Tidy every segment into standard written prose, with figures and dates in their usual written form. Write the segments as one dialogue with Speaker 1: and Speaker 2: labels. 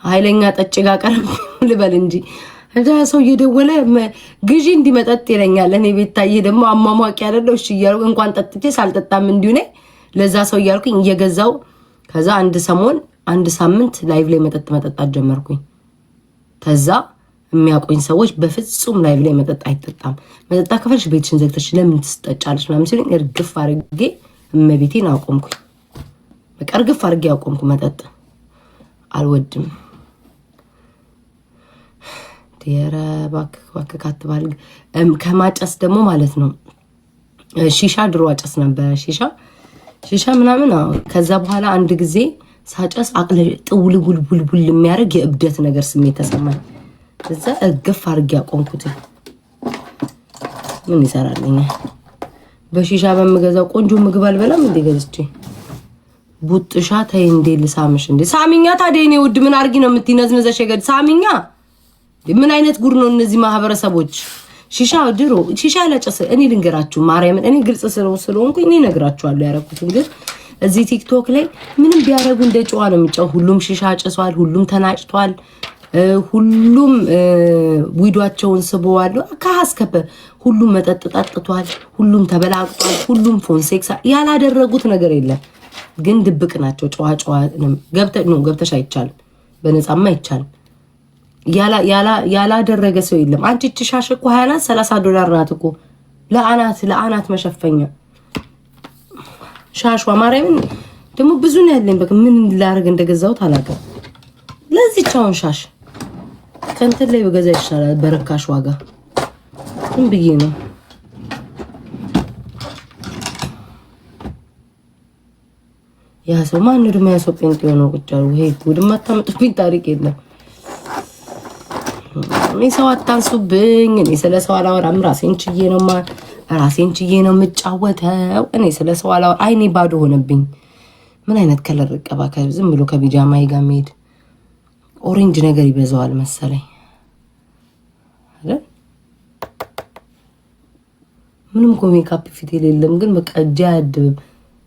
Speaker 1: ኃይለኛ ጠጭ ጋር ቀረብ ልበል እንጂ እዛ ሰው እየደወለ ግዢ እንዲመጠጥ ይለኛል። እኔ ቤታዬ ደግሞ አሟሟቂ አይደለው እሺ እያልኩ እንኳን ጠጥቼ ሳልጠጣም እንዲሁ ነኝ ለዛ ሰው እያልኩኝ እየገዛው ከዛ አንድ ሳምንት ላይቭ ላይ መጠጣት ጀመርኩኝ። ከዛ የሚያቆኝ ሰዎች በፍጹም ላይቭ ላይ መጠጥ አይጠጣም፣ መጠጣ ከፈልሽ ቤትሽን ዘግተሽ ለምን ትስጠጫለሽ ምናምን ሲሉኝ እርግፍ አድርጌ እመቤቴን አቆምኩኝ። በቃ እርግፍ አድርጌ አቆምኩ። መጠጥ አልወድም። ዲያራ ባክ ካትባል ከማጨስ ደግሞ ማለት ነው ሺሻ ድሮ አጨስ ነበር ሺሻ ምናምን። ከዛ በኋላ አንድ ጊዜ ሳጨስ አቅለ ጥውል ቡልቡል የሚያደርግ የእብደት ነገር ስሜት ተሰማኝ። ከዛ እግፍ አድርጌ አቆምኩት። ምን ይሰራልኛል? በሺሻ በመገዛው ቆንጆ ምግብ አልበላም እንዴ ገዝቼ ቡጥሻ ተይ እንዴ ልሳምሽ እንዴ ሳሚኛ ታዲያ እኔ ውድ ምን አርጊ ነው የምትነዝነዘሽ? የገድ ሳሚኛ ምን አይነት ጉር ነው እነዚህ ማህበረሰቦች? ሺሻ ድሮ ሺሻ ለጨስ እኔ ልንገራችሁ ማርያምን እኔ ግልጽ ስለሆንኩኝ እኔ ነግራችኋለሁ ያረኩት። ግን እዚህ ቲክቶክ ላይ ምንም ቢያረጉ እንደ ጨዋ ነው የሚጫው። ሁሉም ሺሻ ጨሷል፣ ሁሉም ተናጭቷል፣ ሁሉም ዊዷቸውን ስበዋል። ካስከበ ሁሉም መጠጥ ጠጥቷል፣ ሁሉም ተበላቅቷል፣ ሁሉም ፎን ሴክስ ያላደረጉት ነገር የለም። ግን ድብቅ ናቸው። ጨዋ ገብተሽ አይቻልም፣ በነፃማ አይቻልም። ያላደረገ ሰው የለም። አንቺ ሻሽ እኮ 20 ናት $30 ናት እኮ ለአናት መሸፈኛ ሻሽዋ ማርያምን ደግሞ ብዙ ነው ያለኝ። በቃ ምን ላደርግ እንደገዛሁት አላውቅም። ለዚህ ቻውን ሻሽ ከእንትን ላይ በገዛ ይሻላል በረካሽ ዋጋ። ምን ብዬ ነው ያ ሰው ማን ነው ደግሞ ያሶጴን ጤኖ ቁጫው ይሄ ጉድማ ታመጡብኝ ታሪክ የለም። እኔ ሰው አታንሱብኝ። እኔ ስለ ሰው አላወራም። ራሴን ችዬ ነው የምጫወተው። እኔ ስለ ሰው አላወራ። አይኔ ባዶ ሆነብኝ። ምን አይነት ከለር ቀባ ዝም ብሎ ከቢጃማይ ጋር መሄድ ኦሬንጅ ነገር ይበዛዋል መሰለኝ አይደል? ምንም ሜካፕ ፊት የሌለም ግን በቃ ጃድብ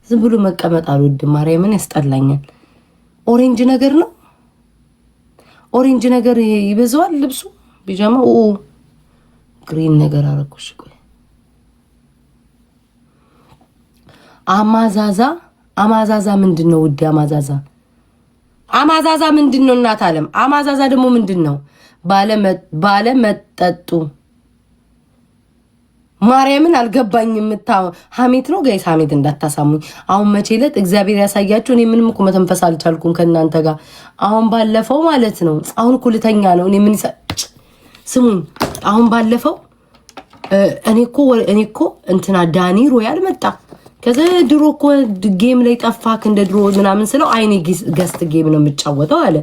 Speaker 1: ዝም ብሎ መቀመጥ አልወድም። ማርያምን ያስጠላኛል። ኦሬንጅ ነገር ነው ኦሬንጅ ነገር ይበዛዋል ልብሱ ቢጃማው ግሪን ነገር አረኩሽ። ቆይ አማዛዛ ምንድነው ውድ? አማዛዛ ምንድነው እናት ዓለም? አማዛዛ ደግሞ ምንድነው? ባለ መጠጡ ማርያምን አልገባኝም። ሀሜት ነው ጋይስ፣ ሀሜት እንዳታሳሙኝ። አሁን መቼለት እግዚአብሔር ያሳያችሁ። እኔ ምንም እኮ መተንፈስ አልቻልኩም ከእናንተ ጋር። አሁን ባለፈው ማለት ነው አሁን እኮ ልተኛ ነው። እኔ ምን ስሙኝ። አሁን ባለፈው እኔ እኮ እንትና ዳኒ ሮያል መጣ። ከዛ ድሮ እኮ ጌም ላይ ጠፋክ እንደ ድሮ ምናምን ስለው አይኔ ገስት ጌም ነው የምጫወተው አለ።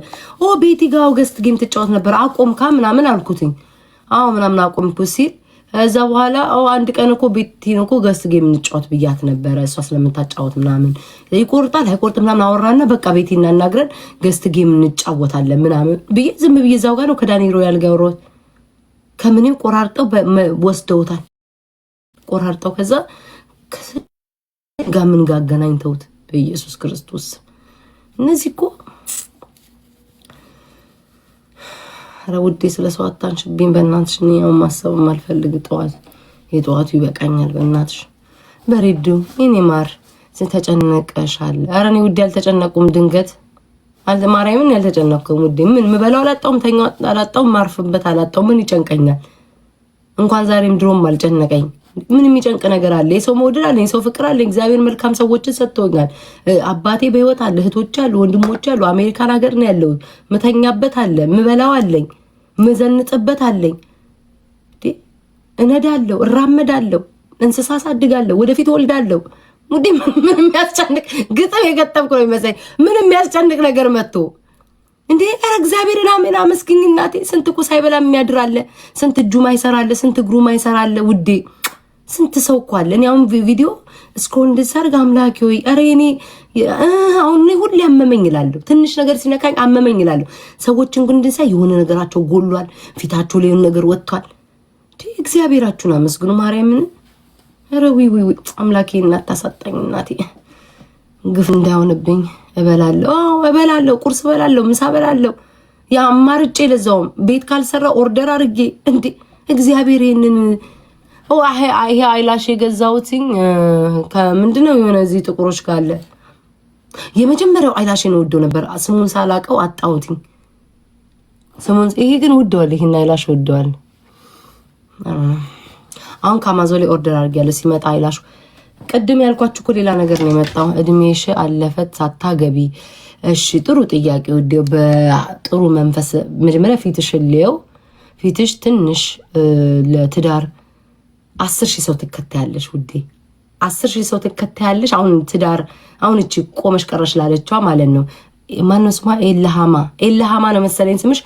Speaker 1: ቤቲ ጋው ገስት ጌም ትጫወት ነበር አቆምካ ምናምን አልኩትኝ። ምናምን አቆምኩ ሲል እዛ በኋላ አንድ ቀን እኮ ቤቲን እኮ ገስት ጌም እንጫወት ብያት ነበር እሷ ስለምታጫወት ምናምን ይቆርጣል አይቆርጥም ምናምን አወራና በቃ ቤቲ እናናግረን ገስት ጌም እንጫወታለን ምናምን ብዬ ዝም ብዬ እዛው ጋር ነው ከዳኒ ሮያል ጋር ወሮት ከምንም ቆራርጠው ወስደውታል። ቆራርጠው ከዛ ጋር ምን ጋር አገናኝተውት በኢየሱስ ክርስቶስ እነዚህ እኮ ረውዴ ስለሰው አታንሽብኝ በእናትሽ። ነው ማሰብ ማልፈልግ የጠዋቱ ይበቃኛል በእናትሽ። በሬዱ እኔ ማር ተጨነቀሻል። ኧረ እኔ ውዴ አልተጨነቁም። ድንገት ማርያምን ያልተጨነቅኩም ውዴ። ምን ምበላው አላጣውም፣ ተኛው አላጣውም፣ ማርፍበት አላጣውም። ምን ይጨንቀኛል? እንኳን ዛሬም ድሮም አልጨነቀኝ። ምን የሚጨንቅ ነገር አለ? የሰው መውደድ አለ፣ የሰው ፍቅር አለ። እግዚአብሔር መልካም ሰዎችን ሰጥቶኛል። አባቴ በህይወት አለ፣ እህቶች አሉ፣ ወንድሞች አሉ። አሜሪካን ሀገር ነው ያለው። መተኛበት አለ፣ ምበላው አለኝ፣ ምዘንጥበት አለኝ። እነዳለሁ፣ እራመዳለሁ፣ እንስሳ አሳድጋለሁ፣ ወደፊት ወልዳለሁ። ሙዲ ምን የሚያስጨንቅ ግጥም የገጠምኩ ነው የሚመስለኝ። ምን የሚያስጨንቅ ነገር መጥቶ እንዴ? ኧረ እግዚአብሔርን አሜን አመስግኝ እናቴ። ስንት እኮ ሳይበላ የሚያድር አለ፣ ስንት እጁ ማይሰራ አለ፣ ስንት እግሩ ማይሰራ አለ ውዴ። ስንት ሰው እኮ አለ። እኔ አሁን ቪዲዮ እስኮንድ ሰርግ አምላኪ ሆይ ኧረ እኔ አሁን ሁሌ አመመኝ እላለሁ። ትንሽ ነገር ሲነካኝ አመመኝ እላለሁ። ሰዎችን ግን እንደዛ የሆነ ነገራቸው ጎሏል፣ ፊታቸው ላይ የሆነ ነገር ወጥቷል። እግዚአብሔራችሁን አመስግኑ ማርያምን። ኧረ ዊ አምላኬ እናት ታሳጣኝ እናቴ። ግፍ እንዳይሆንብኝ እበላለሁ፣ ቁርስ እበላለሁ፣ ምሳ እበላለሁ። ያ አማርጬ ለዛውም ቤት ካልሰራ ኦርደር አድርጌ እንዴ እግዚአብሔር ይሄንን ይሄ አይላሽ የገዛውትኝ ከምንድነው የሆነ እዚህ ጥቁሮች ካለ የመጀመሪያው አይላሽን ወዶ ነበር ስሙን ሳላቀው አጣውትኝ ስሙን ይሄ ግን ወደዋል ይሄን አይላሽ ወደዋል አሁን ከአማዞን ላይ ኦርደር አድርጌያለሁ ሲመጣ አይላሽ ቀድም ያልኳችሁ እኮ ሌላ ነገር ነው የመጣው እድሜሽ አለፈት ሳታገቢ እሺ ጥሩ ጥያቄ ወዲው በጥሩ መንፈስ መጀመሪያ ፊትሽ ትንሽ ለትዳር 10,000 ሰው ትከታያለሽ ውዴ 10,000 ሰው ትከታያለሽ አሁን ትዳር አሁን እቺ ቆመሽ ቀረሽ ላለችዋ ማለት ነው ማነው ስሟ ኤልሃማ ነው መሰለኝ ስምሽ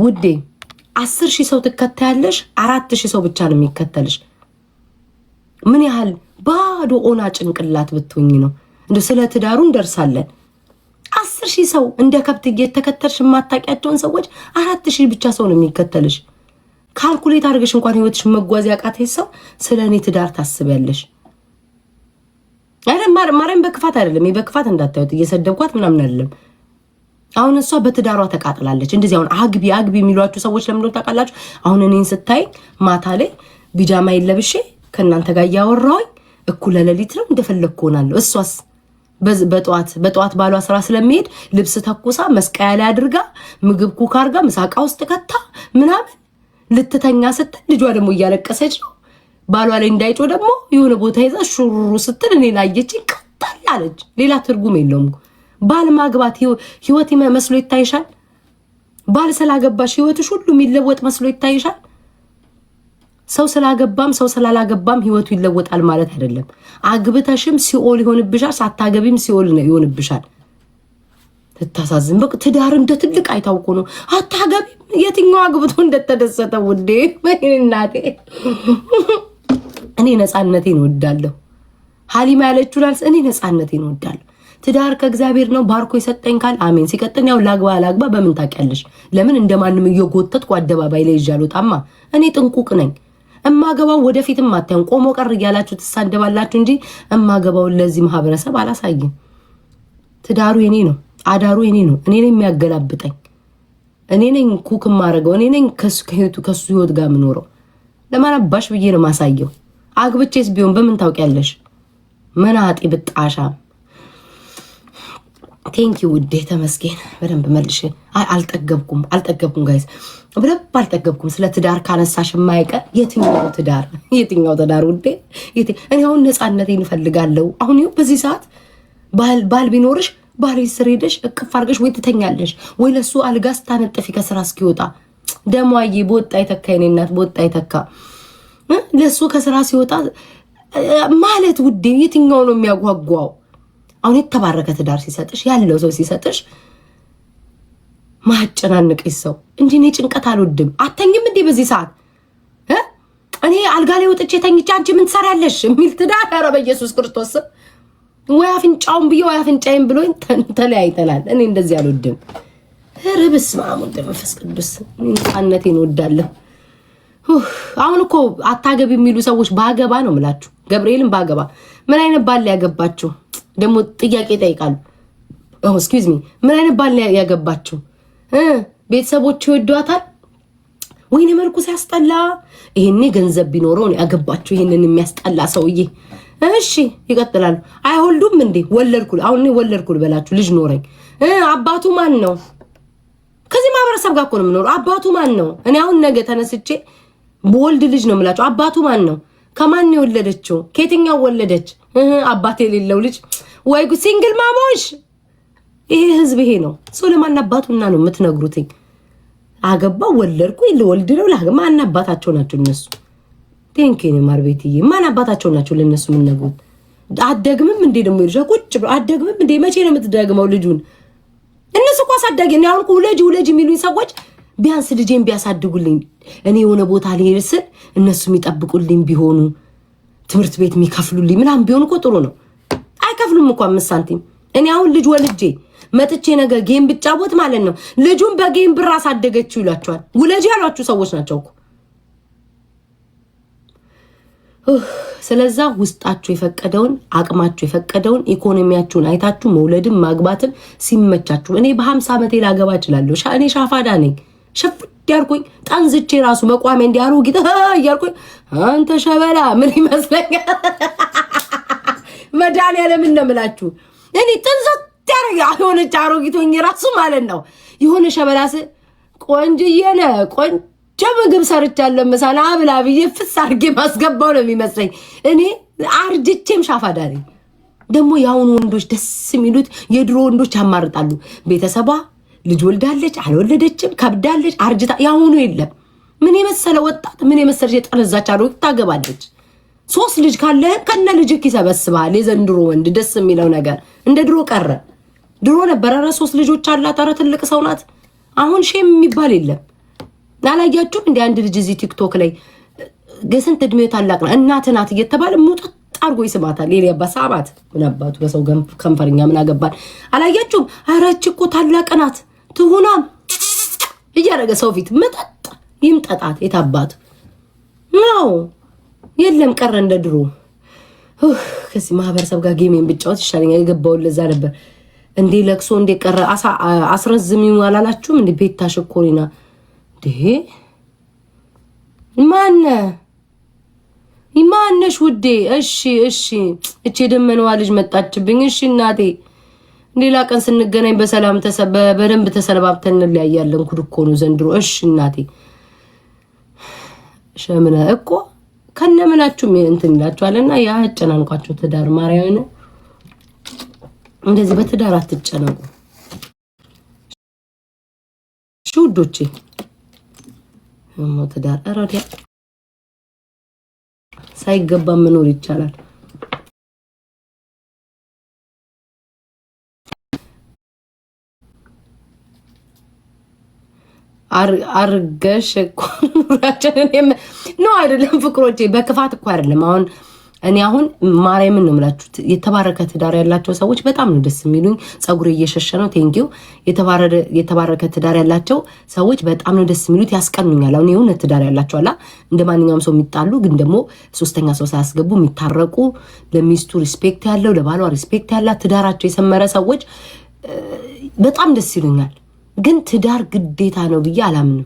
Speaker 1: ውዴ 10,000 ሰው ትከታያለሽ 4,000 ሰው ብቻ ነው የሚከተልሽ ምን ያህል ባዶ ኦና ጭንቅላት ብትሆኚ ነው እንደ ስለ ትዳሩ እንደርሳለን 10,000 ሰው እንደ ከብት እየተከተልሽ ማታቂያቸውን ሰዎች 4,000 ብቻ ሰው ነው የሚከተልሽ ካልኩሌት አድርገሽ እንኳን ህይወትሽ መጓዝ ያቃተሽ ሰው ስለኔ ትዳር ታስቢያለሽ አይደል ማረም በክፋት አይደለም በክፋት እንዳታዩት እየሰደብኳት ምናምን አይደለም አሁን እሷ በትዳሯ ተቃጥላለች እንደዚህ አሁን አግቢ የሚሏችሁ ሰዎች ለምን ታውቃላችሁ አሁን እኔን ስታይ ማታ ላይ ቢጃማ ይለብሽ ከናንተ ጋር ያወራውኝ እኩለ ሌሊት ነው እንደፈለኩ ሆናለሁ እሷስ በጧት ባሏ ስራ ስለሚሄድ ልብስ ተኩሳ መስቀያ ላይ አድርጋ ምግብ ኩክ አድርጋ ምሳቃ ውስጥ ከታ ምናምን ልትተኛ ስትል ልጇ ደግሞ እያለቀሰች ነው ባሏ ላይ እንዳይጮ ደግሞ የሆነ ቦታ ይዛ ሹሩ ስትል እኔ ላየችኝ ቀጣላለች ሌላ ትርጉም የለውም ባል ማግባት ህይወት መስሎ ይታይሻል ባል ስላገባሽ ህይወትሽ ሁሉ የሚለወጥ መስሎ ይታይሻል ሰው ስላገባም ሰው ስላላገባም ህይወቱ ይለወጣል ማለት አይደለም አግብተሽም ሲኦል ይሆንብሻል ሳታገቢም ሲኦል ነው ይሆንብሻል ተታሳዝን በቃ ትዳር እንደ ትልቅ አይታውቁ ነው አታገቢም የትኛው አግብቶ እንደተደሰተ ውዴ እናቴ እኔ ነፃነቴን እወዳለሁ ሐሊማ ያለችው ላልስ እኔ ነፃነቴን እወዳለሁ ትዳር ከእግዚአብሔር ነው ባርኮ ይሰጠኝ ካል አሜን ሲቀጥል ያው ላግባ በምን ታውቂያለሽ ለምን እንደማንም እየጎተትኩ አደባባይ ላይ ይዣሉታማ እኔ ጥንቁቅ ነኝ እማገባው ወደፊትም አታዩን ቆሞ ቀር እያላችሁ ተሳደባላችሁ እንጂ እማገባው ለዚህ ማህበረሰብ አላሳይም ትዳሩ የኔ ነው አዳሩ የኔ ነው እኔ ነኝ የሚያገላብጠኝ እኔ ነኝ ኩክ ማረገው እኔ ነኝ ከሱ ህይወት ጋር ምኖረው ለማናባሽ ብዬ ነው ማሳየው አግብቼስ ቢሆን በምን ታውቂያለሽ መናጢ ብጣሻ ቴንክ ዩ ውዴ ተመስገን በደንብ መልሽ አልጠገብኩም ጋይስ በደንብ አልጠገብኩም ስለ ትዳር ካነሳሽ የማይቀር የትኛው ትዳር ውዴ እኔ አሁን ነፃነቴን እፈልጋለሁ አሁን ይኸው በዚህ ሰዓት ባል ቢኖርሽ ባል ይስሬደሽ እቅፍ አድርገሽ ወይ ትተኛለሽ ወይ ለሱ አልጋ ስታነጥፊ ከስራ እስኪወጣ ደሟዬ በወጣ ይተካ የኔ እናት በወጣ ይተካ ለሱ ከስራ ሲወጣ ማለት ውዴ የትኛው ነው የሚያጓጓው አሁን የተባረከ ትዳር ሲሰጥሽ ያለው ሰው ሲሰጥሽ ማጨናነቅሽ ሰው እንጂ እኔ ጭንቀት አልወድም አተኝም እንዴ በዚህ ሰዓት እኔ አልጋ ላይ ወጥቼ ተኝቼ አንቺ ምን ትሰሪያለሽ የሚል ትዳር ኧረ በኢየሱስ ክርስቶስ ወይ አፍንጫውን ብዬ ወይ አፍንጫዬን ብሎኝ ተለያይተናል እኔ እንደዚህ አልወድም ኧረ በስመ አብ ወወልድ ወመንፈስ ቅዱስ ነፃነቴን እወዳለሁ አሁን እኮ አታገቢ የሚሉ ሰዎች ባገባ ነው የምላችሁ ገብርኤልን ባገባ ምን አይነት ባል ያገባችሁ ደግሞ ጥያቄ ጠይቃሉ ኤክስኪውዝ ሚ ምን አይነት ባል ያገባችሁ ቤተሰቦች ይወዷታል ወይኔ መልኩ ሲያስጠላ ይሄኔ ገንዘብ ቢኖረው ነው ያገባችሁ ይሄንን የሚያስጠላ ሰውዬ እሺ ይቀጥላሉ አይወልዱም እንዴ ወለድኩል አሁን እኔ ወለድኩል በላችሁ ልጅ ኖረኝ አባቱ ማን ነው ከዚህ ማህበረሰብ ጋር እኮ ነው የምኖረው አባቱ ማን ነው እኔ አሁን ነገ ተነስቼ በወልድ ልጅ ነው የምላችሁ አባቱ ማን ነው ከማን የወለደችው ከየትኛው ወለደች አባቴ የሌለው ልጅ ወይ ሲንግል ማሞሽ ይሄ ህዝብ ይሄ ነው ሶለማን አባቱና ነው የምትነግሩትኝ አገባ ወለድኩ ለወልድ ነው ማን አባታቸው ናቸው እነሱ ቴንኪኒ ማርቤትዬ ማን አባታቸው ናቸው ለነሱ ምን ነገሩ አደግምም እንዴ ደሞ ይርሻ ቁጭ ብሎ አደግምም እንዴ መቼ ነው የምትደግመው ልጁን እነሱ እኮ አሳዳጊ ነው አሁን ወለጅ የሚሉኝ ሰዎች ቢያንስ ልጄን ቢያሳድጉልኝ እኔ የሆነ ቦታ ልሄድ ስል እነሱ የሚጠብቁልኝ ቢሆኑ ትምህርት ቤት የሚከፍሉልኝ ምናምን ቢሆን እኮ ጥሩ ነው አይከፍሉም እኮ 5 ሳንቲም እኔ አሁን ልጅ ወልጄ መጥቼ ነገር ጌም ብጫወት ማለት ነው ልጁን በጌም ብር አሳደገችው ይላችኋል ውለጅ ያሏችሁ ሰዎች ናቸው እኮ ስለዛ ውስጣችሁ የፈቀደውን አቅማችሁ የፈቀደውን ኢኮኖሚያችሁን አይታችሁ መውለድም ማግባትም ሲመቻችሁ። እኔ በ50 ዓመቴ ላገባ እችላለሁ። እኔ ሻፋዳ ነኝ። ሸፍት ያርኩኝ ጣንዝቼ ራሱ መቋሜ እንዲያሮጊት እያልኩኝ አንተ ሸበላ ምን ይመስለኛል? መድኃኒዓለም እንደምላችሁ እኔ ጥንዘት ያረጋ የሆነች አሮጊቶኝ ራሱ ማለት ነው። የሆነ ሸበላስ ቆንጅዬ ነህ ቆንጆ ምግብ ሰርቻለሁ ምሳና አብላ ብዬ ፍስ አድርጌ ማስገባው ነው የሚመስለኝ። እኔ አርጅቼም ሻፋዳ ነኝ። ደግሞ የአሁኑ ወንዶች ደስ የሚሉት የድሮ ወንዶች ያማርጣሉ። ቤተሰቧ ልጅ ወልዳለች አልወለደችም ከብዳለች አርጅታ። የአሁኑ የለም። ምን የመሰለ ወጣት ምን የመሰለች የጠነዛች አሮጊት ታገባለች። 3 ልጅ ካለህም ከነ ልጅክ ይሰበስባል። የዘንድሮ ወንድ ደስ የሚለው ነገር እንደ ድሮ ቀረ። ድሮ ነበረ 3 ልጆች አላት፣ ኧረ ትልቅ ሰው ናት። አሁን ሼም የሚባል የለም። አላያችሁም? እንደ አንድ ልጅ እዚህ ቲክቶክ ላይ ገስንት እድሜው ታላቅ ነው እናት ናት እየተባለ ሙጥጥ አርጎ ይስማታል። ሌላ ያባሳባት ምን አባቱ በሰው ከንፈርኛ ምን አገባን? አላያችሁም? ኧረ እቺ እኮ ታላቅ ናት ትሁና እያደረገ ሰው ፊት መጠጥ ይምጠጣት የታባቱ ነው። የለም ቀረ እንደ ድሮ። ከዚህ ማህበረሰብ ጋር ጌሜን ብጫወት ይሻለኛል። የገባውን ለዛ ነበር እንዴ ለቅሶ እንዴ ቀረ አስረዝሚው አላላችሁም? እንዴ ቤት ታሸኮሪና እንዴ ማነሽ ውዴ? እሺ እቺ ደመነዋ ልጅ መጣችብኝ። እሺ እናቴ ሌላ ቀን ስንገናኝ በሰላም በደንብ ተሰነባብተን እንለያያለን። ጉድ እኮ ነው ዘንድሮ። እሺ እናቴ ሸምነ እኮ ከነምናችሁ እንትን ይላችኋልና ያጨናንቋችሁ ትዳር ማርያምን እንደዚህ በትዳር አትጨናንቁ ውዶቼ። ትዳር አራዲያ ሳይገባ መኖር ይቻላል። አርገሽ እኮ ነው አይደለም ፍቅሮቼ፣ በክፋት እኮ አይደለም። አሁን ማርያምን ነው የምላችሁ። የተባረከ ትዳር ያላቸው ሰዎች በጣም ነው ደስ የሚሉኝ። ጸጉሬ እየሸሸ ነው። ቴንኪው። የተባረከ ትዳር ያላቸው ሰዎች በጣም ነው ደስ የሚሉት፣ ያስቀኑኛል። አሁን የሆነ ትዳር ያላቸው አላ እንደ ማንኛውም ሰው የሚጣሉ ግን ደግሞ ሶስተኛ ሰው ሳያስገቡ የሚታረቁ፣ ለሚስቱ ሪስፔክት ያለው ለባሏ ሪስፔክት ያላት ትዳራቸው የሰመረ ሰዎች በጣም ደስ ይሉኛል። ግን ትዳር ግዴታ ነው ብዬ አላምንም።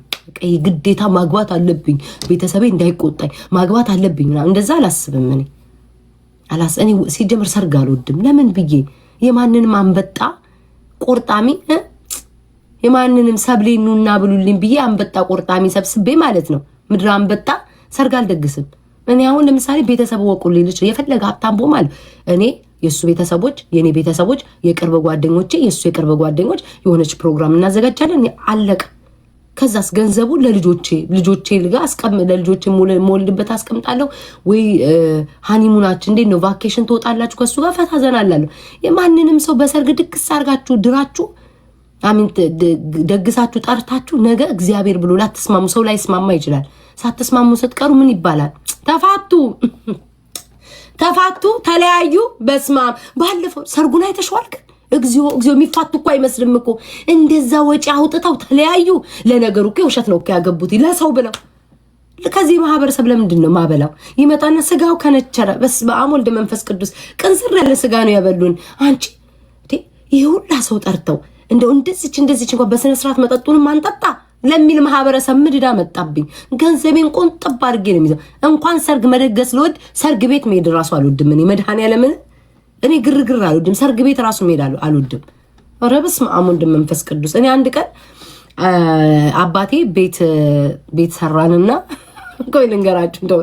Speaker 1: ግዴታ ማግባት አለብኝ ቤተሰቤ እንዳይቆጣኝ ማግባት አለብኝ እንደዛ አላስብም። እኔ ሲጀምር ሰርግ አልወድም። ለምን ብዬ የማንንም አንበጣ ቆርጣሚ የማንንም ሰብሌኑና ብሉልኝ ብዬ አንበጣ ቆርጣሚ ሰብስቤ ማለት ነው ምድር አንበጣ ሰርግ አልደግስም። እኔ አሁን ለምሳሌ ቤተሰብ ወቁልኝ ልጅ የፈለገ ሀብታም ቦማል እኔ የሱ ቤተሰቦች የኔ ቤተሰቦች የቅርብ ጓደኞቼ የሱ የቅርብ ጓደኞች የሆነች ፕሮግራም እናዘጋጃለን። አለቀ። ከዛስ ገንዘቡ ለልጆቼ ልጋ ለልጆቼ ሞልድበት አስቀምጣለሁ። ወይ ሃኒሙናችን እንዴት ነው ቫኬሽን ትወጣላችሁ ከሱ ጋር ፈታ ዘናላለሁ። የማንንም ሰው በሰርግ ድግስ አርጋችሁ ድራችሁ አሚን ደግሳችሁ ጠርታችሁ ነገ እግዚአብሔር ብሎ ላትስማሙ ሰው ላይ ስማማ ይችላል። ሳትስማሙ ስትቀሩ ምን ይባላል? ተፋቱ ተለያዩ። በስማ ባለፈው ሰርጉን አይተሽዋል? ግን እግዚኦ የሚፋቱ እኮ አይመስልም እኮ እንደዛ ወጪ አውጥተው ተለያዩ። ለነገሩ እኮ ውሸት ነው እኮ ያገቡት ለሰው ብለው። ከዚህ ማህበረሰብ ለምንድን ነው ማበላው? ይመጣና ስጋው ከነቸረ በስመ አብ ወልድ መንፈስ ቅዱስ ቅንዝር ያለ ስጋ ነው ያበሉን። አንቺ ይሄ ሁላ ሰው ጠርተው እንደው እንደዚች እንኳን በስነ ስርዓት መጠጡንም አንጠጣ ለሚል ማህበረሰብ ምድዳ መጣብኝ። ገንዘቤን ቆንጥብ አድርጌ ነው የሚይዘው። እንኳን ሰርግ መደገስ ልወድ ሰርግ ቤት መሄድ ራሱ አልወድም። እኔ መድኃኒዓለም እኔ ግርግር አልወድም። ሰርግ ቤት ራሱ መሄድ አልወድም። ኧረ በስመ አብ ወልድ መንፈስ ቅዱስ። እኔ አንድ ቀን አባቴ ቤት ሰራንና ቆይ ልንገራችሁ እንደው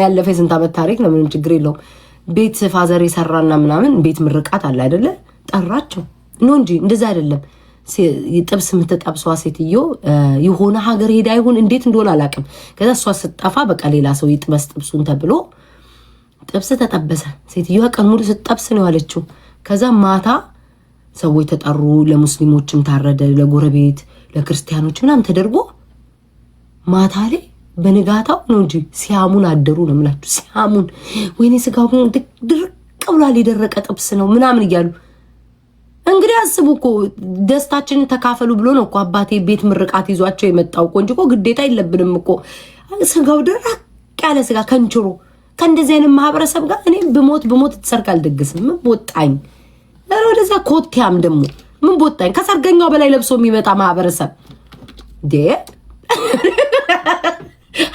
Speaker 1: ያለፈ ስንት ዓመት ታሪክ ነው። ምንም ችግር የለውም። ቤት ፋዘር የሰራና ምናምን ቤት ምርቃት አለ አይደለ? ጠራቸው ነው እንጂ እንደዛ አይደለም። ጥብስ የምትጠብሷ ሴትዮ የሆነ ሀገር ሄዳ ይሁን እንዴት እንደሆነ አላውቅም። ከዛ እሷ ስትጠፋ በቃ ሌላ ሰው ይጥበስ ጥብሱን ተብሎ ጥብስ ተጠበሰ። ሴትዮዋ ቀን ሙሉ ስትጠብስ ነው ያለችው። ከዛ ማታ ሰዎች ተጠሩ። ለሙስሊሞችም ታረደ፣ ለጎረቤት ለክርስቲያኖች ምናምን ተደርጎ ማታ ላይ በንጋታው ነው እንጂ ሲያሙን አደሩ ነው የምላችሁ። ሲያሙን ወይኔ ስጋው ድርቅ ብሏል፣ የደረቀ ጥብስ ነው ምናምን እያሉ እንግዲህ አስቡ እኮ ደስታችንን ተካፈሉ ብሎ ነው እኮ አባቴ ቤት ምርቃት ይዟቸው የመጣው እኮ እንጂ እኮ ግዴታ የለብንም እኮ። ስጋው ደረቅ ያለ ስጋ ከንችሮ ከእንደዚህ አይነት ማህበረሰብ ጋር እኔ ብሞት ተሰርግ አልደግስም። ምን ቦጣኝ ወደዛ ኮትያም ደግሞ ምን ቦጣኝ ከሰርገኛው በላይ ለብሶ የሚመጣ ማህበረሰብ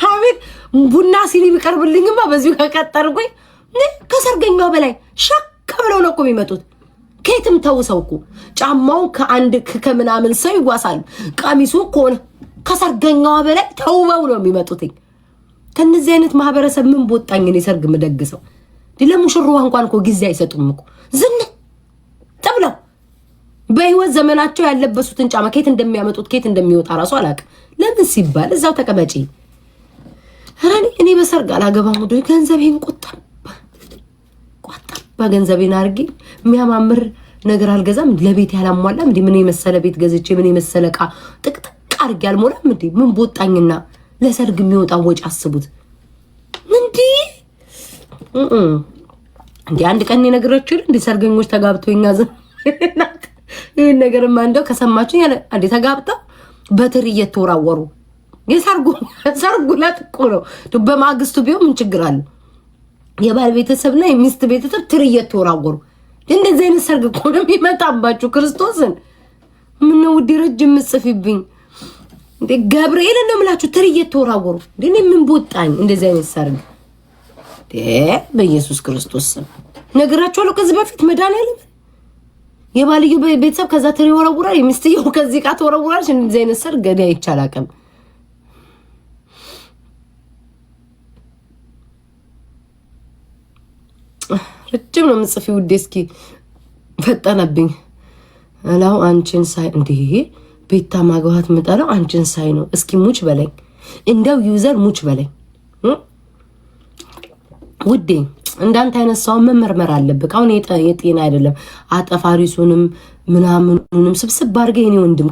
Speaker 1: ሀሜት ቡና ሲኒ ቢቀርብልኝማ በዚሁ ከቀጠርኩኝ ከሰርገኛው በላይ ሸክ ብለው ነው እኮ የሚመጡት። ከየትም ተውሰው እኮ ጫማውን ከአንድ ከምናምን ሰው ይዋሳሉ። ቀሚሱ ከሆነ ከሰርገኛው በላይ ተውበው ነው የሚመጡት። ከነዚህ አይነት ማህበረሰብ ምን ቦጣኝ እኔ ሰርግ ምደግሰው? ለሙሽራዋ እንኳን እኮ ጊዜ አይሰጡም እኮ ዝም ተብለው በህይወት ዘመናቸው ያለበሱትን ጫማ ከየት እንደሚያመጡት ከየት እንደሚወጣ ራሱ አላውቅም። ለምን ሲባል እዛው ተቀመጪ። እኔ በሰርግ አላገባም። ወደ ገንዘቤን ቆጣ በገንዘቤን አርጌ የሚያማምር ነገር አልገዛም። ለቤት ያላሟላም እንዴ? ምን የመሰለ ቤት ገዝቼ ምን የመሰለ ዕቃ ጥቅጥቅ አርጌ አልሞላም እንዴ? ምን ቦጣኝና ለሰርግ የሚወጣ ወጪ አስቡት እንዴ አንድ ቀን የነገራችሁ እንዴ ሰርገኞች ተጋብቶኛ ይሄን ነገርማ እንደው ከሰማችሁ ያለ አንዴ ተጋብተው በትር እየተወራወሩ የሰርጉ ለጥቆ ነው። በማግስቱ ቢሆን ምን ችግር አለ? የባል ቤተሰብና የሚስት ቤተሰብ ትር እየተወራወሩ እንደዚህ አይነት ሰርግ እኮ ነው የሚመጣባችሁ። ክርስቶስን ምን ነው ውድ ረጅም ጽፊብኝ እንዴ ገብርኤል ነው የምላችሁ። ትር እየተወራወሩ እንዴ ምን ቦጣኝ እንደዚህ አይነት ሰርግ በኢየሱስ ክርስቶስ ስም ነገራችኋለሁ። ከዚህ በፊት መድኃኒዓለም የባልዩ ቤተሰብ ከዛ ትር ይወረውራል፣ የሚስትየው ከዚህ ቃ ተወረውራለች። እንደዚህ አይነት ሰርግ ገና አይቻላቅም። ረጅም ነው ምጽፊ ውዴ። እስኪ ፈጠነብኝ አላው አንቺን ሳይ እንዴ ቤታ ማግባት መጣለው አንቺን ሳይ ነው። እስኪ ሙች በለኝ እንደው ዩዘር ሙች በለኝ ውዴ። እንዳንተ አይነት ሰው መመርመር አለብህ። አሁን የጤና አይደለም አጠፋሪሱንም ምናምኑንም ስብስብ አድርገህ የኔ ወንድም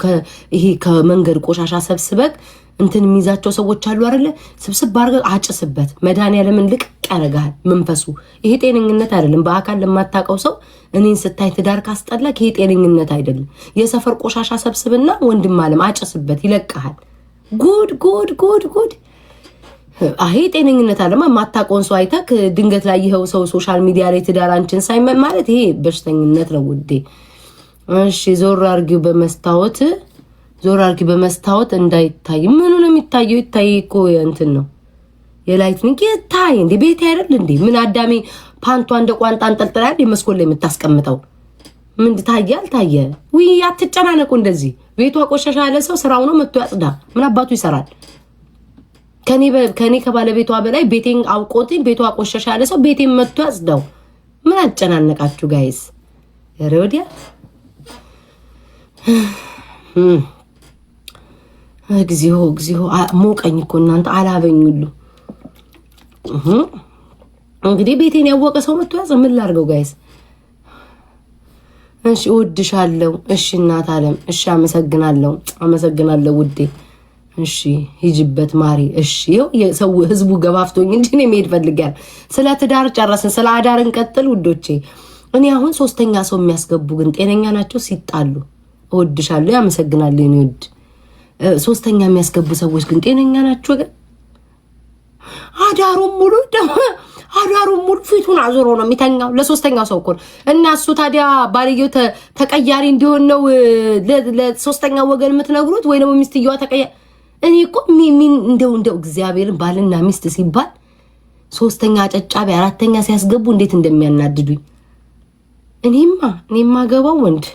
Speaker 1: ይሄ ከመንገድ ቆሻሻ ሰብስበክ እንትን የሚይዛቸው ሰዎች አሉ አይደለ? ስብስብ አድርገህ አጭስበት። መድኃኒዓለምን ልቅ ያረጋል መንፈሱ። ይሄ ጤነኝነት አይደለም። በአካል ለማታውቀው ሰው እኔን ስታይ ትዳር ካስጠላክ ይሄ ጤነኝነት አይደለም። የሰፈር ቆሻሻ ሰብስብና ወንድም አለም አጭስበት፣ ይለቅሃል። ጉድ ጉድ ጉድ ጉድ። አሄ ጤነኝነት አለማ። ማታውቀውን ሰው አይተክ ድንገት ላይ ይኸው ሰው ሶሻል ሚዲያ ላይ ትዳር አንቺን ሳይ ማለት ይሄ በሽተኝነት ነው ውዴ። እሺ ዞር አርጊው በመስታወት ዞር አርጊ በመስታወት እንዳይታይ። ምኑ ነው የሚታየው? ይታይ እኮ እንትን ነው የላይትኒንግ ይታይ እንዴ ቤት አይደል እንዴ? ምን አዳሜ ፓንቷ እንደ ቋንጣ አንጠልጥላ እንደ መስኮል ላይ የምታስቀምጠው ምን ታያል? ታየ ወይ? አትጨናነቁ እንደዚህ። ቤቷ ቆሻሻ ያለ ሰው ስራው ነው መጥቶ ያጽዳ። ምን አባቱ ይሰራል? ከኔ ከባለቤቷ በላይ ቤቴን አውቆት ቤቷ ቆሻሻ ያለ ሰው ቤቴን መጥቶ ያጽዳው። ምን አጨናነቃችሁ ጋይስ? ረወዲያ እግዚኦ ሞቀኝ እኮ እናንተ አላበኙሉ። እንግዲህ ቤቴን ያወቀ ሰው መጥቶ ያጽ። ምን ላድርገው ጋይስ? እሺ እወድሻለሁ። እሺ እናት አለም። እሺ አመሰግናለሁ ውዴ። እሺ ሂጅበት ማሪ። እሺ የሰው ህዝቡ ገባፍቶኝ እንጂ እኔ መሄድ ፈልጋለሁ። ስለ ትዳር ጨረስን። ስለ አዳር እንቀጥል ውዶቼ። እኔ አሁን ሶስተኛ ሰው የሚያስገቡ ግን ጤነኛ ናቸው? ሲጣሉ እወድሻለሁ ያመሰግናለሁ እኔ ውድ። ሶስተኛ የሚያስገቡ ሰዎች ግን ጤነኛ ናቸው? ግን አዳሩን ሙሉ ፊቱን አዞሮ ነው የሚተኛው ለሶስተኛው ሰው እኮ። እና እሱ ታዲያ ባልየው ተቀያሪ እንዲሆን ነው ለሶስተኛው ወገን የምትነግሩት ወይ ነው ሚስትየዋ ተቀያሪ? እኔ እኮ እንደው እግዚአብሔርን ባልና ሚስት ሲባል ሶስተኛ አጨጫቢ አራተኛ ሲያስገቡ እንዴት እንደሚያናድዱኝ። እኔማ ገባው ወንድ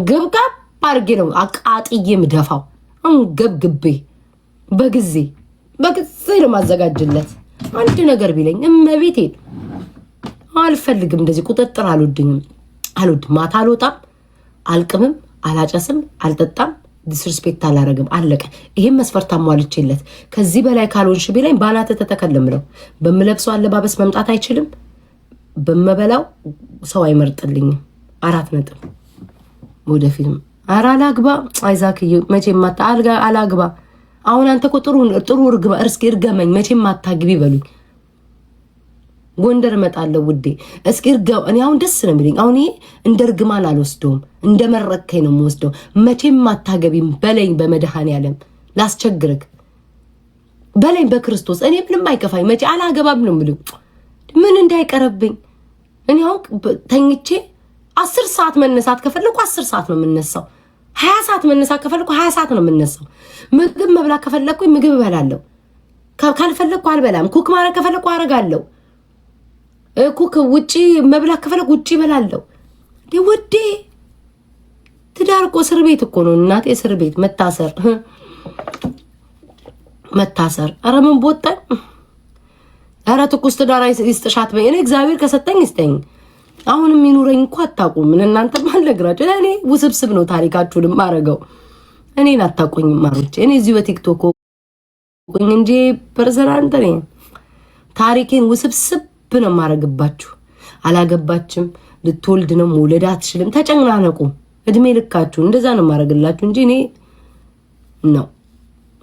Speaker 1: ገብጋብ አርጌ ነው አቃጥዬ ምደፋው። አንገብግቤ በጊዜ ነው ማዘጋጅለት። አንድ ነገር ቢለኝ እመቤቴ አልፈልግም። እንደዚህ ቁጥጥር አልወድም። ማታ አልወጣም፣ አልቅምም፣ አላጨስም፣ አልጠጣም፣ ዲስሪስፔክት አላረግም። አለቀ። ይሄን መስፈርት አሟልቼለት ከዚህ በላይ ካልሆንሽ ቢለኝ ባናተ ተተከለም ነው። በምለብሰው አለባበስ መምጣት አይችልም። በመበላው ሰው አይመርጥልኝም። 4 ነጥብ። ወደፊትም አላግባ አይዛክዬ መቼም ማታ አላግባ። አሁን አንተ እኮ ጥሩ እርግመኝ መቼም አታግቢ በሉኝ። ጎንደር እመጣለሁ ውዴ። እስኪ እኔ አሁን ደስ ነው የሚለኝ። አሁን ይሄ እንደ እርግማን አልወስደውም፣ እንደ መረከኝ ነው የምወስደው። መቼም አታገቢም በለኝ በመድኃኔዓለም ላስቸግርክ። በላይ በክርስቶስ እኔ ምንም አይከፋኝ። መቼ አላገባም ነው የምልህ ምን እንዳይቀርብኝ። እኔ አሁን ተኝቼ 10 ሰዓት መነሳት ከፈለኩ 10 ሰዓት ነው የምነሳው። 20 ሰዓት መነሳት ከፈለኩ 20 ሰዓት ነው የምነሳው። ምግብ መብላት ከፈለኩ ምግብ እበላለሁ። ካልፈለኩ አልበላም። ኩክ ማድረግ ከፈለኩ አደርጋለሁ። ኩክ ውጪ መብላት ከፈለኩ ውጪ እበላለሁ። ውዴ ትዳር እኮ እስር ቤት እኮ ነው እናቴ፣ እስር ቤት መታሰር። ኧረ ምን ቦጣኝ። ኧረ ትኩስ ትዳር ይስጥሻት በይ። እኔ እግዚአብሔር ከሰጠኝ ይስጠኝ። አሁንም ይኑረኝ እኮ አታውቁም። እናንተ ማልነግራችሁ እኔ ውስብስብ ነው ታሪካችሁንም ማረገው። እኔን አታውቁኝም ማሮች። እኔ እዚሁ በቲክቶክ ቆኝ እንጂ ፐርሰናል ነኝ። ታሪኬን ውስብስብ ነው ማረግባችሁ። አላገባችም ልትወልድ ነው መውለድ አትችልም። ተጨናነቁ እድሜ ልካችሁ እንደዛ ነው ማረግላችሁ እንጂ እኔ ነው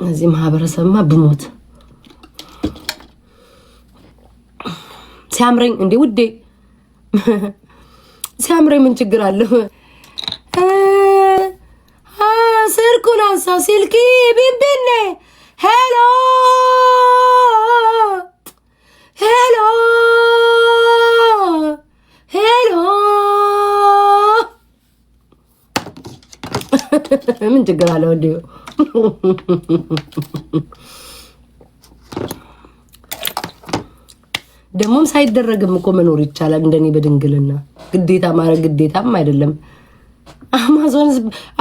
Speaker 1: እዚህ ማህበረሰብማ ብሞት ሲያምረኝ እንዴ ውዴ ሲያምረኝ ምን ችግር አለው? ስልኩን አንሳው ሲልኪ ቢንቢኔ ሄሎ ሄሎ ሄሎ ምን ችግር አለው እንዴ? ደሞም ሳይደረግም እኮ መኖር ይቻላል እንደኔ በድንግልና። ግዴታ ማረግ ግዴታም አይደለም። አማዞን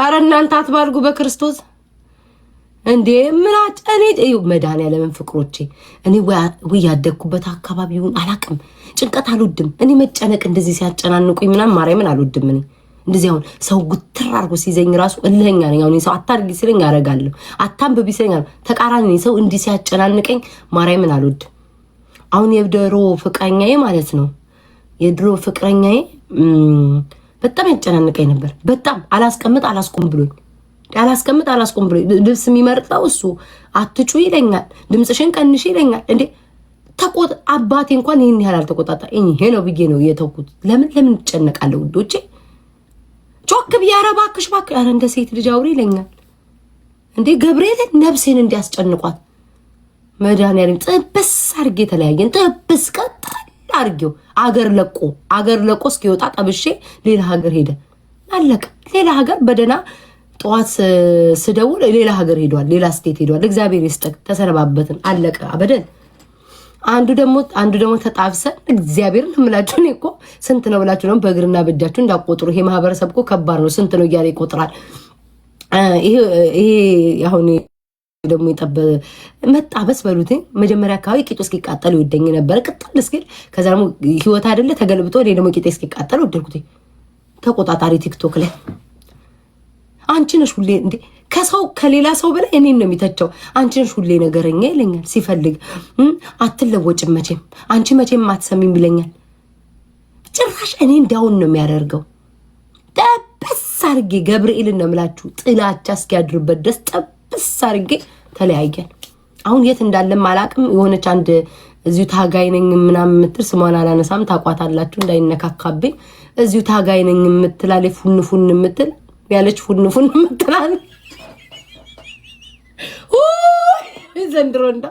Speaker 1: አረ እናንተ አትባልጉ በክርስቶስ እንዴ ምናጭ እኔ መድኃኒዓለምን ፍቅሮቼ እኔ ወይ ያደግኩበት አካባቢውን አላቅም። ጭንቀት አልወድም እኔ መጨነቅ እንደዚህ ሲያጨናንቁኝ ምናምን ማርያምን አልወድም እኔ እንደዚህ አሁን ሰው ጉትር አድርጎ ሲዘኝ ራሱ እልህኛ ነኝ። አሁን ሰው አታርጊ ሲለኝ አደርጋለሁ፣ አታንብቢ ሲለኝ ተቃራኒ ነኝ። ሰው እንዲህ ሲያጨናንቀኝ ማርያምን አልወድም። አሁን የድሮ ፍቅረኛዬ ማለት ነው የድሮ ፍቅረኛዬ በጣም ያጨናንቀኝ ነበር። በጣም አላስቀምጥ አላስቆም ብሎኝ ልብስ የሚመርጠው እሱ አትጩ ይለኛል፣ ድምፅሽን ቀንሽ ይለኛል። እንዴ ተቆጥ አባቴ እንኳን ይሄን ያህል አልተቆጣጣ ይሄ ነው ብዬ ነው የተውኩት። ለምን ትጨነቃለሁ ውዶቼ? ጮክ ብዬ ኧረ እባክሽ ኧረ እንደ ሴት ልጅ አውሪ ይለኛል። እንዴ ገብርኤልን ነፍሴን እንዲያስጨንቋት መድኃኒዓለም ጥብስ አድርጌ ተለያየን። ጥብስ ቀጣል አድርጌው አገር ለቆ እስኪወጣ ጠብሼ ሌላ ሀገር ሄደ። አለቀ። ሌላ ሀገር በደና ጠዋት ስደውል ሌላ ሀገር ሄዷል፣ ሌላ ስቴት ሄዷል። እግዚአብሔር ይስጠቅ። ተሰነባበትን። አለቀ አበደን። አንዱ ደግሞ ተጣብሰን እግዚአብሔርን እምላችሁ እኔ እኮ ስንት ነው ብላችሁ ነው በእግርና በእጃችሁ እንዳቆጥሩ። ይሄ ማህበረሰብ እኮ ከባድ ነው። ስንት ነው እያለ ይቆጥራል። ይሄ አሁን ደግሞ መጣበስ በሉት። መጀመሪያ አካባቢ ቂጡ እስኪቃጠል ይወደኝ ነበር። ቅጥል እስኪል ከዛ ደግሞ ህይወት አይደለ ተገልብጦ እኔ ደግሞ ቂጤ እስኪቃጠል ወደድኩት። ተቆጣጣሪ ቲክቶክ ላይ አንቺ ነሽ ሁሌ እንዴ ከሰው ከሌላ ሰው በላይ እኔን ነው የሚተቸው። አንቺ ነሽ ሁሌ ነገረኛ ይለኛል። ሲፈልግ አትለወጭም መቼም አንቺ መቼም አትሰሚም ይለኛል። ጭራሽ እኔ እንዳውን ነው የሚያደርገው። ጠብስ አድርጌ ገብርኤልን ነው የምላችሁ ጥላቻ እስኪያድርበት ድረስ ጠብስ አድርጌ ተለያየን። አሁን የት እንዳለም አላቅም። የሆነች አንድ እዚሁ ታጋይ ነኝ ምናምን የምትል ስሟን አላነሳም፣ ታቋታላችሁ እንዳይነካካብኝ። እዚሁ ታጋይ ነኝ የምትላለ ፉን የምትል ያለች ፉን የምትላለ ዘንድሮ እንዳ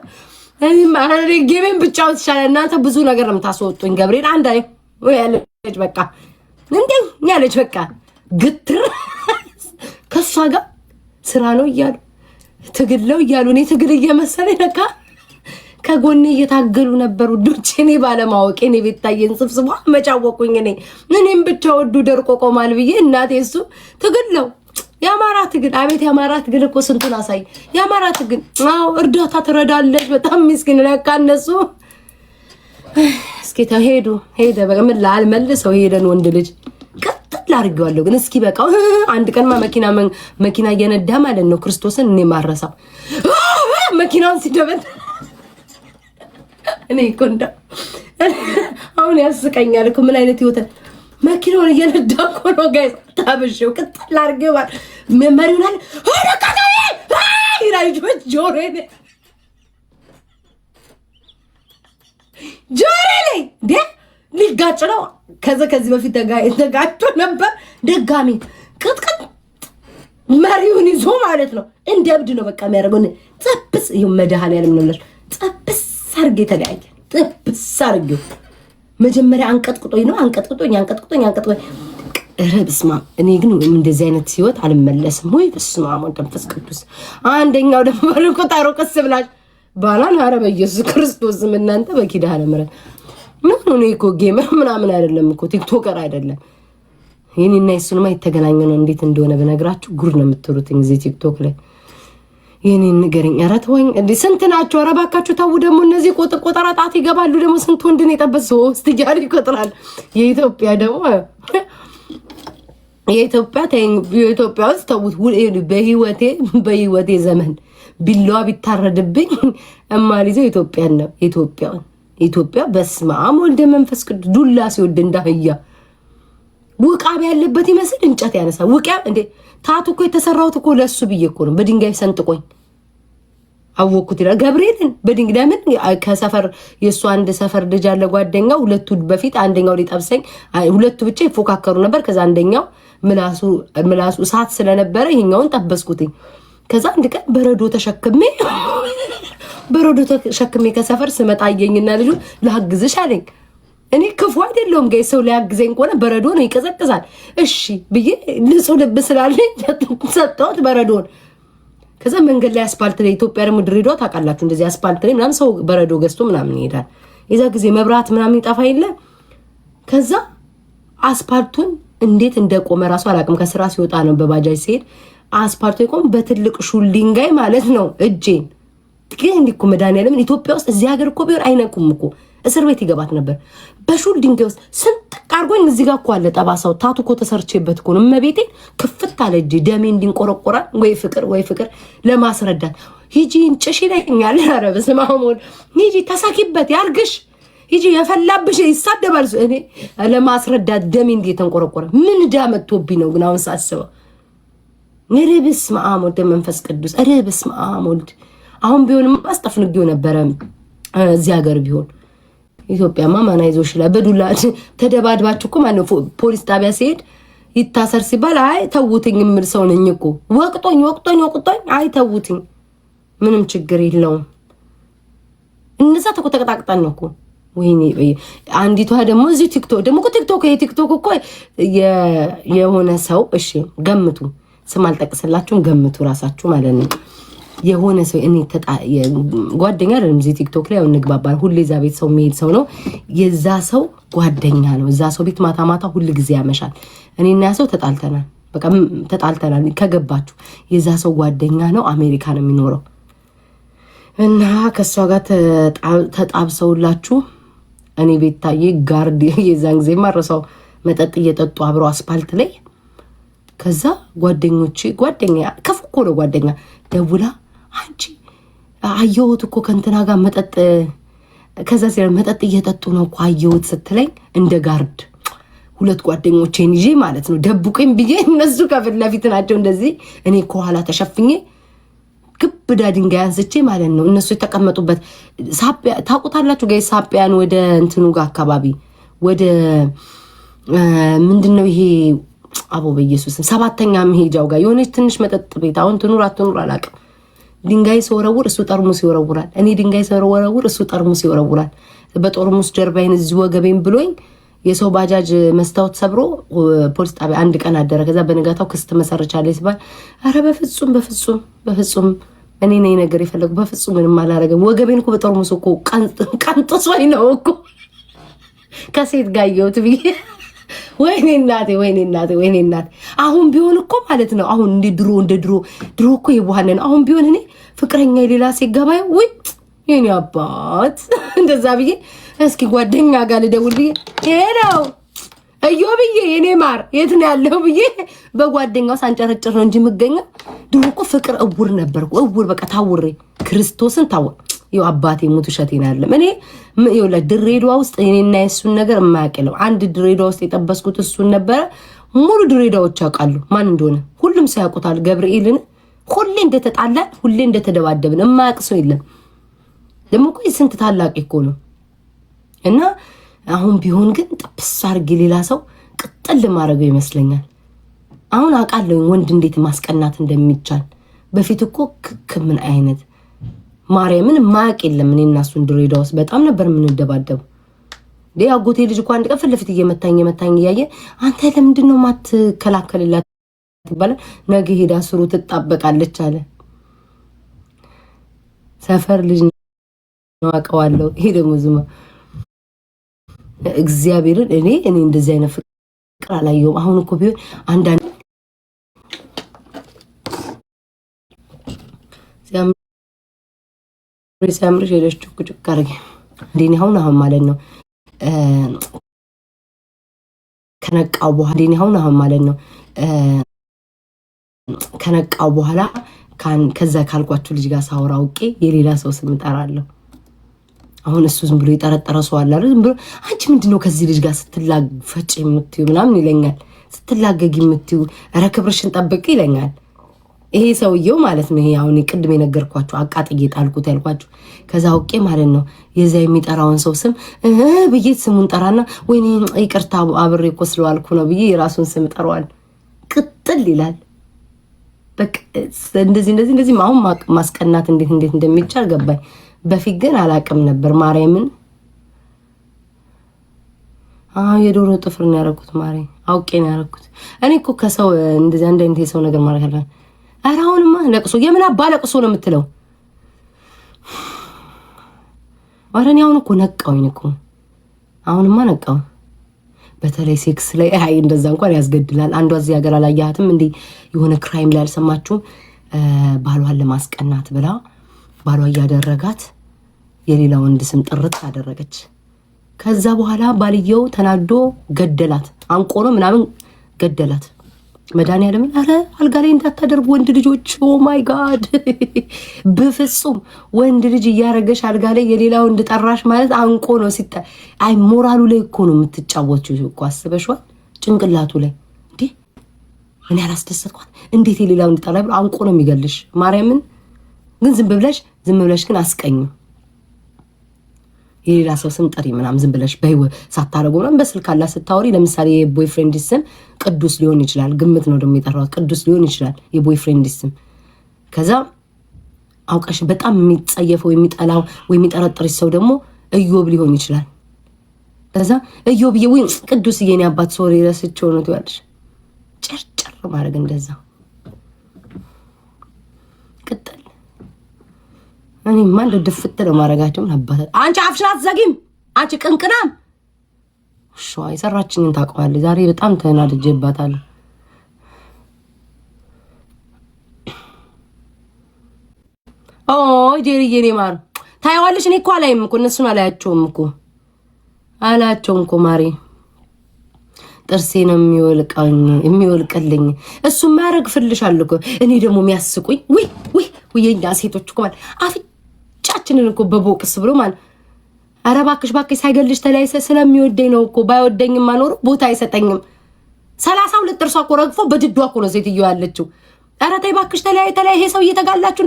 Speaker 1: እኔ ማረሬ ጌሜን ብቻው ይሻላል። እናንተ ብዙ ነገር ነው የምታስወጡኝ። ገብርኤል አንድ አይ ወይ ያለች በቃ እንዴ ያለች በቃ ግትር ከሷ ጋር ስራ ነው እያሉ ትግለው እያሉ እኔ ትግል እየመሰለኝ በቃ ከጎኔ እየታገሉ ነበር ውዶቼ። እኔ ባለማወቄ እኔ ቤታየን ስብስቧ መጫወቁኝ። እኔም ብቻ ወዱ ደርቆ ቆማል ብዬ እናቴ እሱ ትግለው የአማራ ትግል አቤት የአማራ ትግል እኮ ስንቱን አሳይ። የአማራ ትግል አዎ እርዳታ ትረዳለች። በጣም ምስኪን ለካ እነሱ እስኪ ሄደ በምን ላልመልሰው ሄደን ወንድ ልጅ ቀጥል አድርጌዋለሁ። ግን እስኪ በቃው አንድ ቀንማ መኪና እየነዳ ማለት ነው ክርስቶስን እኔ ማረሳው መኪናውን ሲደበድ እኔ እኮ እንደው አሁን ያስቀኛል እኮ ምን አይነት ህይወት መኪናውን እየነዳ እኮ ነው ጋይስ። ታብሽው ቅጥል አድርጌው መሪውናል ወረቀታዬ ይራይጆች ጆሮዬ ደ ሊጋጭ ነው። ከዚህ በፊት ተጋጭቶ ነበር። ድጋሚ ቅጥቅጥ መሪውን ይዞ ማለት ነው እንደ እብድ ነው በቃ የሚያደርገው። ጥብስ ይሁን መድኃኒዓለም ነው ለሽ ጥብስ አርጌ ተለያየ ጥብስ አርጌው መጀመሪያ አንቀጥቅጦኝ በስመ አብ። እኔ ግን እንደዚህ አይነት ህይወት አልመለስም ወይ በስመ አብ ወመንፈስ ቅዱስ። አንደኛው ደግሞ ሩቁታሮ ቀስ ብላሽ ባላን ኧረ በኢየሱስ ክርስቶስ እናንተ በኪዳነ ምሕረት ምን ነው እኮ ጌመር ምናምን አይደለም እኮ ቲክቶከር አይደለም። የኔና የሱንማ የተገናኘ ነው። እንዴት እንደሆነ በነግራችሁ ጉድ ነው የምትሉት እዚህ ቲክቶክ ላይ የኔን ንገረኝ። ኧረ ተወኝ እንዴ! ስንት ናቸው? ኧረ እባካችሁ ተው። ደግሞ እነዚህ ቆጠራ ጣት ይገባሉ። ደግሞ ስንት ወንድ ነው የጠበስ ሶስት እያሉ ይቆጥራል። የኢትዮጵያ ውስጥ ተውት። በህይወቴ ዘመን ቢላዋ ቢታረድብኝ እማልይዘው ኢትዮጵያን ነው። ኢትዮጵያ በስመ አብ ወልደ መንፈስ ቅዱስ ዱላ ሲወድ እንዳህያ ውቃቢ ያለበት ይመስል እንጨት ያነሳ ውቂያ እንዴ! ታቱ እኮ የተሰራውት እኮ ለሱ ብዬ እኮ ነው። በድንጋይ ሰንጥቆኝ አወኩት ይላል ገብርኤልን በድንጋይ ምን ከሰፈር የሱ አንድ ሰፈር ልጅ አለ ጓደኛው። ሁለቱ በፊት አንደኛው ሊጠብሰኝ ሁለቱ ብቻ ይፎካከሩ ነበር። ከዛ አንደኛው ምላሱ እሳት ስለነበረ ይሄኛውን ጠበስኩትኝ። ከዛ አንድ ቀን በረዶ ተሸክሜ ከሰፈር ስመጣ አየኝና ልጁ ላግዝሽ አለኝ። እኔ ክፉ አይደለሁም ጋይ ሰው ሊያግዘኝ ከሆነ በረዶ ነው ይቀዘቅዛል። እሺ ብዬ ንጹህ ልብ ስላለኝ ሰጠሁት በረዶን። ከዛ መንገድ ላይ አስፓልት ላይ ኢትዮጵያ ደግሞ ድሬዳዋ ታውቃላችሁ እንደዚህ አስፓልት ላይ ምናምን ሰው በረዶ ገዝቶ ምናምን ይሄዳል። የዛ ጊዜ መብራት ምናምን ይጠፋ የለ። ከዛ አስፓልቱን እንዴት እንደቆመ ራሱ አላውቅም። ከስራ ሲወጣ ነው በባጃጅ ሲሄድ አስፓልቱ ይቆም በትልቅ ሹል ድንጋይ ማለት ነው። እጄን ግን እንዲኮ መድኃኒዓለም ኢትዮጵያ ውስጥ እዚህ ሀገር እኮ ቢሆን አይነቁም እኮ እስር ቤት ይገባት ነበር። በሹል ድንጋይ ውስጥ ስንጥቅ አድርጎኝ እዚህ ጋር እኮ አለ ጠባሳው። ታቱ እኮ ተሰርቼበት እኮ ነው። እመቤቴን ክፍት አለ እጄ ደሜ እንዲንቆረቆራ ወይ ፍቅር ለማስረዳት ሂጂ እንጭሽ ይለኛል። ኧረ በስመ አብ ሂጂ ተሳኪበት ያርግሽ ሂጂ የፈላብሽ ይሳደባል። እኔ ለማስረዳት ደሜ እንዲተንቆረቆረ ምን ዳመጥቶብኝ ነው ግን አሁን ሳስበው። ኧረ በስመ አብ ወልድ መንፈስ ቅዱስ። ኧረ በስመ አብ ወልድ። አሁን ቢሆንም አስጠፍንጌው ነበረ እዚህ ሀገር ቢሆን። ኢትዮጵያማ ማን አይዞሽ ላይ በዱላ ተደባድባችሁ እኮ ማነው ፖሊስ ጣቢያ ሲሄድ ይታሰር ሲባል አይ ተውትኝ የምል ሰው ነኝ እኮ። ወቅቶኝ አይ ተውትኝ ምንም ችግር የለውም። እነዛ ተቆጣጣን ነው እኮ። ወይኔ አንዲቷ ደግሞ እዚህ ቲክቶክ እኮ የሆነ ሰው እሺ ገምቱ፣ ስም አልጠቅስላችሁም ገምቱ ራሳችሁ ማለት ነው። የሆነ ሰው እኔ ጓደኛ አይደለም እዚህ ቲክቶክ ላይ እንግባባል። ሁሌ እዛ ቤት ሰው የሚሄድ ሰው ነው። የዛ ሰው ጓደኛ ነው። እዛ ሰው ቤት ማታ ሁሉ ጊዜ ያመሻል። እኔና ያ ሰው ተጣልተናል። ከገባችሁ የዛ ሰው ጓደኛ ነው። አሜሪካ ነው የሚኖረው እና ከሷ ጋር ተጣብሰውላችሁ እኔ ቤት ታዬ ጋርድ የዛን ጊዜ ማረሳው መጠጥ እየጠጡ አብረው አስፓልት ላይ። ከዛ ጓደኛ ከፉ እኮ ነው ጓደኛ ደውላ አንቺ አየሁት እኮ ከእንትና ጋር መጠጥ ከዛ ሲል መጠጥ እየጠጡ ነው እኮ አየሁት ስትለኝ እንደ ጋርድ ሁለት ጓደኞቼን ይዤ ማለት ነው ደብቁኝ ብዬ እነሱ ከፊት ለፊት ናቸው እንደዚህ እኔ ከኋላ ተሸፍኜ ግብዳ ድንጋይ አንስቼ ማለት ነው እነሱ የተቀመጡበት ሳጵያ ታውቁታላችሁ ጋር ሳጵያን ወደ እንትኑ ጋር አካባቢ ወደ ምንድነው ይሄ አቦ በኢየሱስ ሰባተኛ መሄጃው ጋር የሆነች ትንሽ መጠጥ ቤት አሁን ትኑር አትኑር አላውቅም። ድንጋይ ሲወረውር እሱ ጠርሙስ ይወረውራል። እኔ ድንጋይ ሲወረውር እሱ ጠርሙስ ይወረውራል። በጠርሙስ ጀርባዬን እዚህ ወገቤን ብሎኝ የሰው ባጃጅ መስታወት ሰብሮ ፖሊስ ጣቢያ አንድ ቀን አደረ። ከዛ በነጋታው ክስ ትመሰርቻለች ሲባል ኧረ በፍጹም እኔ ነኝ ነገር የፈለጉ በፍጹም ምንም አላረገም። ወገቤን እኮ በጠርሙስ እኮ ቀንጥሶኝ ነው እኮ ከሴት ጋር ያየሁት ብዬ ወይኔ እናቴ አሁን ቢሆን እኮ ማለት ነው አሁን እንደ ድሮ እኮ የዋህነን አሁን ቢሆን እኔ ፍቅረኛ የሌላ ሲገባይ ወይ የኔ አባት እንደዛ ብዬ እስኪ ጓደኛ ጋር ልደውል ብዬ ሄለው እዮብዬ የኔ ማር የት ነው ያለው ብዬ በጓደኛው ሳንጨረጭር ነው እንጂ የምገኘው። ድሮ እኮ ፍቅር እውር ነበርኩ በቃ ታውሬ ክርስቶስን ታው ይው አባቴ ሙት ሸቴና አይደለም እኔ ይው ለድሬዳዋ ውስጥ እኔና የሱን ነገር የማያቀለው አንድ ድሬዳዋ ውስጥ የጠበስኩት እሱን ነበር። ሙሉ ድሬዳዎች ያውቃሉ ማን እንደሆነ ሁሉም ሰው ያውቁታል። ገብርኤልን ሁሌ እንደተጣላን ሁሌ እንደተደባደብን የማያውቅ ሰው የለም። ደግሞ እኮ ስንት ታላቅ እኮ ነው። እና አሁን ቢሆን ግን ጥብስ አድርጌ ሌላ ሰው ቅጥል ማድረገው ይመስለኛል። አሁን አውቃለሁ ወንድ እንዴት ማስቀናት እንደሚቻል። በፊት እኮ ምን አይነት ማርያምን ማያውቅ የለም። እኔ እና እሱን ድሬዳዋ ውስጥ በጣም ነበር የምንደባደቡ። አጎቴ ልጅ እኮ አንድ ቀን ፊት ለፊት እየመታኝ እያየ አንተ ለምንድን ነው ማትከላከልላት ይባላል። ነገ ሄዳ ስሩ ትጣበቃለች አለ። ሰፈር ልጅ ነው አውቀዋለሁ። ይሄ ደግሞ ዝም እግዚአብሔርን እኔ እንደዚህ አይነት ፍቅር አላየሁም። አሁን እኮ ቢሆን አንዳንድ ሲያምርሽ ሄደሽ ጭቅ አድርጊ እንዴ አሁን ማለት ነው ከነቃው በኋላ ከዛ ካልኳችሁ ልጅ ጋር ሳወራ አውቄ የሌላ ሰው ስም እጠራለሁ። አሁን እሱ ዝም ብሎ የጠረጠረ ሰው አለ አይደል? ዝም ብሎ አንቺ ምንድነው ከዚህ ልጅ ጋር ስትላፈጭ የምትዩ ምናምን ይለኛል። ስትላገጊ የምትዩ ኧረ ክብርሽን ጠብቂ ይለኛል። ይሄ ሰውየው ማለት ነው። ይሄ አሁን ቅድም የነገርኳችሁ አቃጥዬ ጣልኩት ያልኳችሁ ከዛ አውቄ ማለት ነው የዛ የሚጠራውን ሰው ስም ብዬ ስሙን ጠራና ወይኔ ይቅርታ አብሬ እኮ ስለዋልኩ ነው ብዬ የራሱን ስም ጠራዋል። ቅጥል ይላል። በቃ እንደዚህ አሁን ማስቀናት እንዴት እንደሚቻል ገባኝ። በፊት ግን አላቅም ነበር። ማርያምን የዶሮ ጥፍር ነው ያደረኩት። ማርያም አውቄ ነው ያደረኩት። እኔ እኮ ከሰው እንደዚህ አንድ አይነት የሰው ነገር ማድረግ አለ። ኧረ አሁንማ ለቅሶ የምን አባ ለቅሶ ነው የምትለው? ኧረ እኔ አሁን እኮ ነቃውኝ እኮ አሁንማ ነቃው። በተለይ ሴክስ ላይ እንደዛ እንኳን ያስገድላል። አንዷ እዚህ ሀገር አላያትም እንዴ የሆነ ክራይም ላይ አልሰማችሁም? ባሏን ለማስቀናት ብላ ባሏ እያደረጋት የሌላ ወንድ ስም ጥርት አደረገች። ከዛ በኋላ ባልየው ተናዶ ገደላት። አንቆ ነው ምናምን ገደላት። መድኃኒዓለም አረ አልጋ ላይ እንዳታደርጉ ወንድ ልጆች። ኦ ማይ ጋድ በፍጹም ወንድ ልጅ እያረገሽ አልጋ ላይ የሌላ ወንድ ጠራሽ ማለት አንቆ ነው ሲታ። አይ ሞራሉ ላይ እኮ ነው የምትጫወቹ እኮ አስበሽዋል? ጭንቅላቱ ላይ እንዴ እኔ አላስደሰትኳት እንዴት የሌላ ወንድ ጠራ ብሎ አንቆ ነው የሚገልሽ። ማርያምን ግን ዝም ብለሽ ግን አስቀኙ። የሌላ ሰው ስም ጠሪ ምናምን ዝም ብለሽ በህይወት ሳታረጉ ምናምን በስልክ አላ ስታወሪ ለምሳሌ የቦይፍሬንድ ስም ቅዱስ ሊሆን ይችላል። ግምት ነው ደግሞ የጠራው ቅዱስ ሊሆን ይችላል የቦይፍሬንድ ስም። ከዛ አውቀሽ በጣም የሚጸየፈው የሚጠላው ወይ የሚጠረጥርሽ ሰው ደግሞ እዮብ ሊሆን ይችላል። ከዛ እዮብ ወይ ቅዱስ የኔ አባት ሶሪ ረስቼው ነው ትያለሽ። ጨርጨር ማድረግ እንደዛ ቅጥል እኔ ማን ድፍት ነው ማረጋቸው ነበር። አንቺ አፍሽን አትዘጊም አንቺ ቅንቅናም ሾይ ሰራችኝን ታውቀዋለህ። ዛሬ በጣም ተናድጄባታለሁ። ጄሪዬ እኔ ማር ታይዋለሽ። እኔ እኮ አላይም እኮ እነሱን አላያቸውም እኮ ማሬ ጥርሴ ነው የሚወልቅልኝ። እሱ ማያረግፍልሻል እኮ እኔ ደግሞ የሚያስቁኝ ወይ የኛ ሴቶች እኮ ማለት አፍጫችንን እኮ በቦክስ ብሎ ማለት ኧረ እባክሽ ሳይገልሽ ተለያይሰ ስለሚወደኝ ነው እኮ ባይወደኝም ማኖሩ ቦታ አይሰጠኝም። 32 ጥርሷ እኮ ረግፎ በድዷ እኮ ነው ሴትዮ ያለችው። ኧረ ተይ እባክሽ ተለያይ ይሄ ሰው እየተጋላችሁ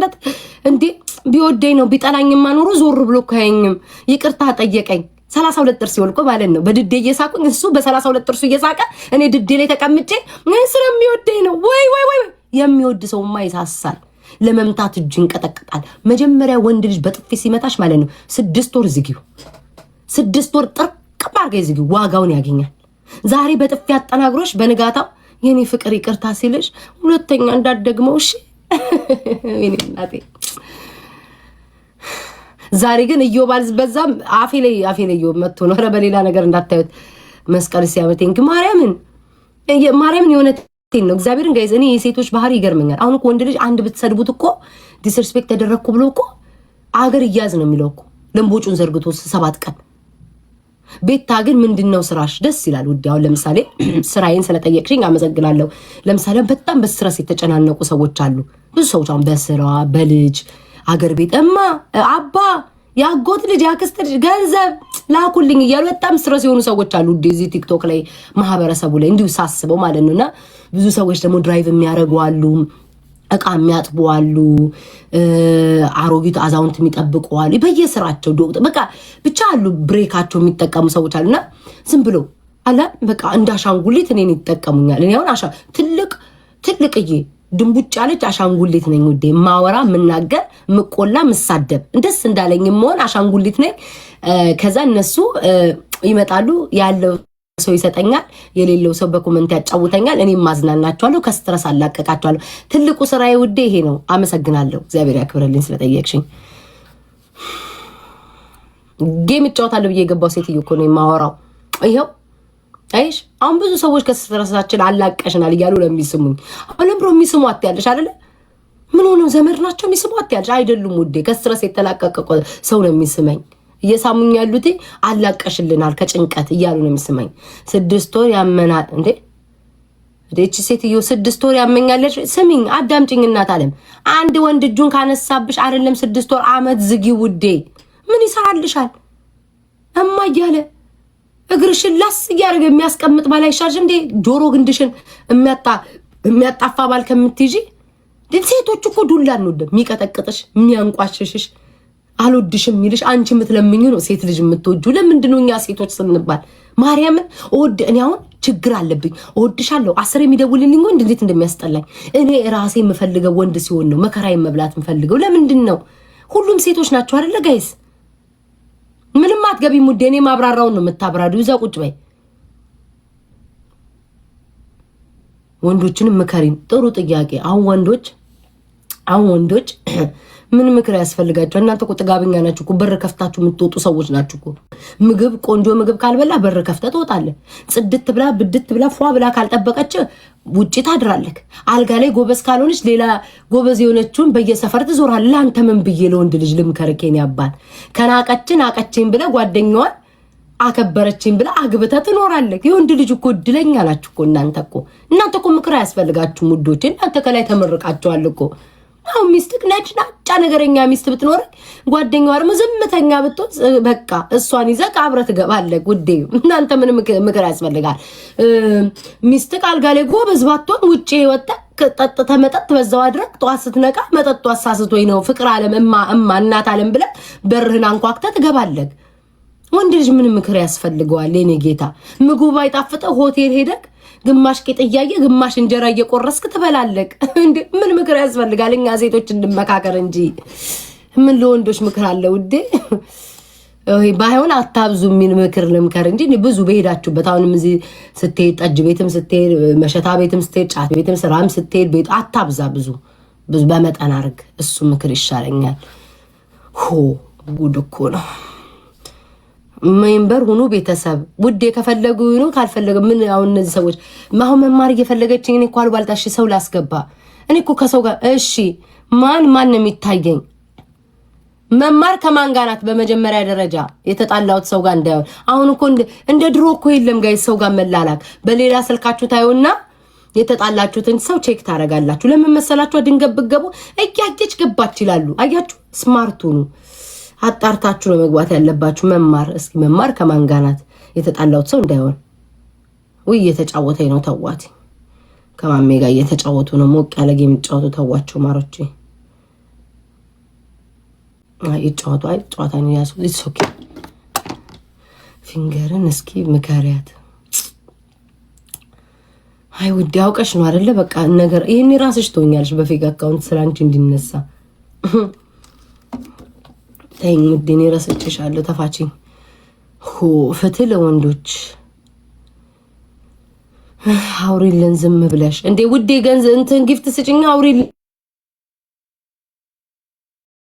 Speaker 1: እንዴ ቢወደኝ ነው ቢጠላኝም ማኖሩ ዞር ብሎ እኮ ያየኝም ይቅርታ ጠየቀኝ። 32 ጥርስ ይወልቆ ማለት ነው በድዴ እየሳቁኝ እሱ በ32 ጥርሱ እየሳቀ እኔ ድዴ ላይ ተቀምጬ ስለሚወደኝ ነው። ወይ የሚወድ ሰውማ ይሳሳል። ለመምታት እጅ እንቀጠቅጣል። መጀመሪያ ወንድ ልጅ በጥፊ ሲመታሽ ማለት ነው 6 ወር ዝጊው። 6 ወር ጥርቅም አድርገሽ ዝጊው፣ ዋጋውን ያገኛል። ዛሬ በጥፊ አጠናግሮሽ በንጋታው የኔ ፍቅር ይቅርታ ሲልሽ ሁለተኛ እንዳትደግመው እሺ። እኔ እናቴ ዛሬ ግን እዮባል በዛም አፌ ላይ እዮብ መጥቶ ነው። ኧረ በሌላ ነገር እንዳታዩት መስቀል ሲያመቴን ማርያምን የሆነ ነው እግዚአብሔርን ጋይዝ። እኔ የሴቶች ባህሪ ይገርመኛል። አሁን እኮ ወንድ ልጅ አንድ ብትሰድቡት እኮ ዲስሪስፔክት ተደረግኩ ብሎ እኮ አገር እያዝ ነው የሚለው እኮ ለምቦጩን ዘርግቶ 7 ቀን። ቤታ ግን ምንድነው ስራሽ? ደስ ይላል ውዴ። አሁን ለምሳሌ ስራዬን ስለጠየቅሽኝ አመሰግናለሁ። ለምሳሌ በጣም በስትረስ የተጨናነቁ ሰዎች አሉ። ብዙ ሰዎች አሁን በስራ በልጅ አገር ቤት አባ ያጎት ልጅ ያክስት ልጅ ገንዘብ ላኩልኝ እያሉ በጣም ስትረስ የሆኑ ሰዎች አሉ። እዚህ ቲክቶክ ላይ ማህበረሰቡ ላይ እንዲሁ ሳስበው ማለት ነውና ብዙ ሰዎች ደግሞ ድራይቭ የሚያደርጉ አሉ፣ እቃ የሚያጥቡ አሉ፣ አሮጊት አዛውንት የሚጠብቁ አሉ። በየስራቸው በቃ ብቻ አሉ ብሬካቸው የሚጠቀሙ ሰዎች አሉና ዝም ብሎ አለ በቃ እንዳሻንጉሊት እኔን ይጠቀሙኛል። እኔ አሁን ትልቅ ትልቅዬ ድንቡጭ ያለች አሻንጉሊት ነኝ ውዴ። ማወራ ምናገር ምቆላ ምሳደብ እንደስ እንዳለኝ መሆን አሻንጉሊት ነኝ። ከዛ እነሱ ይመጣሉ ያለው ሰው ይሰጠኛል፣ የሌለው ሰው በኮመንት ያጫውተኛል። እኔም ማዝናናቸዋለሁ፣ ከስትረስ አላቀቃቸዋለሁ። ትልቁ ስራዬ ውዴ ይሄ ነው። አመሰግናለሁ። እግዚአብሔር ያክብርልኝ ስለጠየቅሽኝ። ጌም እጫወታለሁ ብዬ የገባው ሴትዮ እኮ ነው የማወራው። ይኸው አይሽ አሁን ብዙ ሰዎች ከስትረሳችን አላቀሽናል እያሉ ለሚስሙኝ አለምሮ የሚስሙ አትያለሽ አይደለ? ምን ሆነው ዘመድ ናቸው የሚስሙ አትያለሽ? አይደሉም ውዴ፣ ከስትረስ የተላቀቀ ሰው ነው የሚስመኝ። እየሳሙኝ ያሉት አላቀሽልናል ከጭንቀት እያሉ ነው የሚስመኝ። 6 ወር ያመናል እንዴ እቺ ሴትዮ 6 ወር ያመኛለች። ስሚኝ አዳምጪኝ እናት አለም። አንድ ወንድ እጁን ካነሳብሽ አይደለም 6 ወር አመት ዝጊ ውዴ። ምን ይሰራልሻል? እማ እያለ እግርሽን ላስ እያደረገ የሚያስቀምጥ ባል አይሻልሽ እንዴ? ጆሮ ግንድሽን የሚያጣፋ ባል ከምትይጂ። ሴቶች እኮ ዱላ እንወደም የሚቀጠቅጥሽ የሚያንቋሽሽሽ አልወድሽም የሚልሽ አንቺ የምትለምኙ ነው ሴት ልጅ የምትወጁ። ለምንድን ነው እኛ ሴቶች ስንባል ማርያምን እኔ አሁን ችግር አለብኝ እወድሻለሁ 10 የሚደውልልኝ ወንድ እንዴት እንደሚያስጠላኝ። እኔ ራሴ የምፈልገው ወንድ ሲሆን ነው መከራዬን መብላት የምፈልገው። ለምንድን ነው? ሁሉም ሴቶች ናቸው አይደለ ጋይስ? ምንም አትገቢም ውዴ። እኔ ማብራራውን ነው የምታብራዱ። እዛ ቁጭ በይ። ወንዶችንም ምከሪን። ጥሩ ጥያቄ። አሁን ወንዶች ምን ምክር ያስፈልጋቸው? እናንተ እኮ ጥጋበኛ ናችሁ እኮ። በር ከፍታችሁ የምትወጡ ሰዎች ናችሁ እኮ። ምግብ ቆንጆ ምግብ ካልበላ በር ከፍተህ ትወጣለህ። ጽድት ብላ ብድት ብላ ፏ ብላ ካልጠበቀች ውጪ ታድራለህ። አልጋ ላይ ጎበዝ ካልሆነች ሌላ ጎበዝ የሆነችውን በየሰፈር ትዞራለህ። አንተ ምን ብዬ ለወንድ ልጅ ልምከርኬን? ያባል ከናቀችን አቀችን ብለህ ጓደኛዋን አከበረችኝ ብለህ አግብተህ ትኖራለህ። የወንድ ልጅ እኮ እድለኛ ናችሁ እኮ እናንተ እኮ ምክር አያስፈልጋችሁም ውዶች። እናንተ ከላይ ተመርቃችኋል እኮ። አሁን ሚስትክ ነጭናጫ ነገረኛ ሚስት ብትኖር ጓደኛዋ ደግሞ ዝምተኛ ብትሆን በቃ እሷን ይዘህ አብረህ ትገባለህ ውዴ። እናንተ ምን ምክር ያስፈልጋል? ሚስትክ አልጋ ላይ ጎበዝ ባትሆን ውጪ ወጣ ጠጥተህ መጠጥ በዛው አድረግ ጠዋት ስትነቃ መጠጡ አሳስቶኝ ነው ፍቅር አለም እማ እናት አለም ብለህ በርህን አንኳክተህ ትገባለህ። ወንድ ልጅ ምን ምክር ያስፈልገዋል? የኔ ጌታ ምግቡ ባይጣፍጥህ ሆቴል ሄደክ ግማሽ ቄጥ እያየ ግማሽ እንጀራ እየቆረስክ ትበላለህ እንዴ? ምን ምክር ያስፈልጋል? እኛ ሴቶች እንመካከር እንጂ ምን ለወንዶች ምክር አለ ውዴ? ባይሆን አታብዙ የሚል ምክር ልምከር እንጂ ብዙ በሄዳችሁበት። አሁንም እዚህ ስትሄድ ጠጅ ቤትም ስትሄድ መሸታ ቤትም ስትሄድ ጫት ቤትም ስራም ስትሄድ ቤት አታብዛ። ብዙ በመጠን አድርግ። እሱ ምክር ይሻለኛል። ጉድ እኮ ነው። ሜምበር ሁኑ ቤተሰብ ውዴ። ከፈለጉ ይኑ ካልፈለጉ ምን? አሁን እነዚህ ሰዎች ማሁ መማር እየፈለገችኝ እኔ እኮ አልባልታሽ ሰው ላስገባ እኔ እኮ ከሰው ጋር እሺ፣ ማን ነው የሚታየኝ? መማር ከማን ጋር ናት? በመጀመሪያ ደረጃ የተጣላሁት ሰው ጋር እንዳይሆን። አሁን እኮ እንደ ድሮ እኮ የለም ጋይ ሰው ጋር መላላክ። በሌላ ስልካችሁ ታዩና የተጣላችሁትን ሰው ቼክ ታረጋላችሁ። ለምን መሰላችሁ? ድንገት ብትገቡ እያየች ገባች ይላሉ። አያችሁ፣ ስማርት ሁኑ። አጣርታችሁ ነው መግባት ያለባችሁ። መማር እስኪ መማር ከማን ጋር ናት? የተጣላሁት ሰው እንዳይሆን። ወይ እየተጫወተኝ ነው ተዋት። ከማሜ ጋር እየተጫወቱ ነው። ሞቅ ያለ ጌም የሚጫወቱ ተዋቸው ማሮቼ። ይጫወቱ። አይ ጨዋታን ያሱ ኢትስ ኦኬ። ፊንገርን እስኪ ምከሪያት። አይ ውዴ አውቀሽ ነው አይደለ? በቃ ነገር ይሄን ራስሽ ትሆኛለሽ በፌክ አካውንት ስላንቺ እንዲነሳ ተይኝ ውዴ። እኔ ረስቼሻለሁ። ተፋችኝ። ፍትህ ለወንዶች። አውሪልን ዝም ብለሽ እንዴ ውዴ። ገንዘብ እንትን ጊፍት ስጭኝ አውሪልን።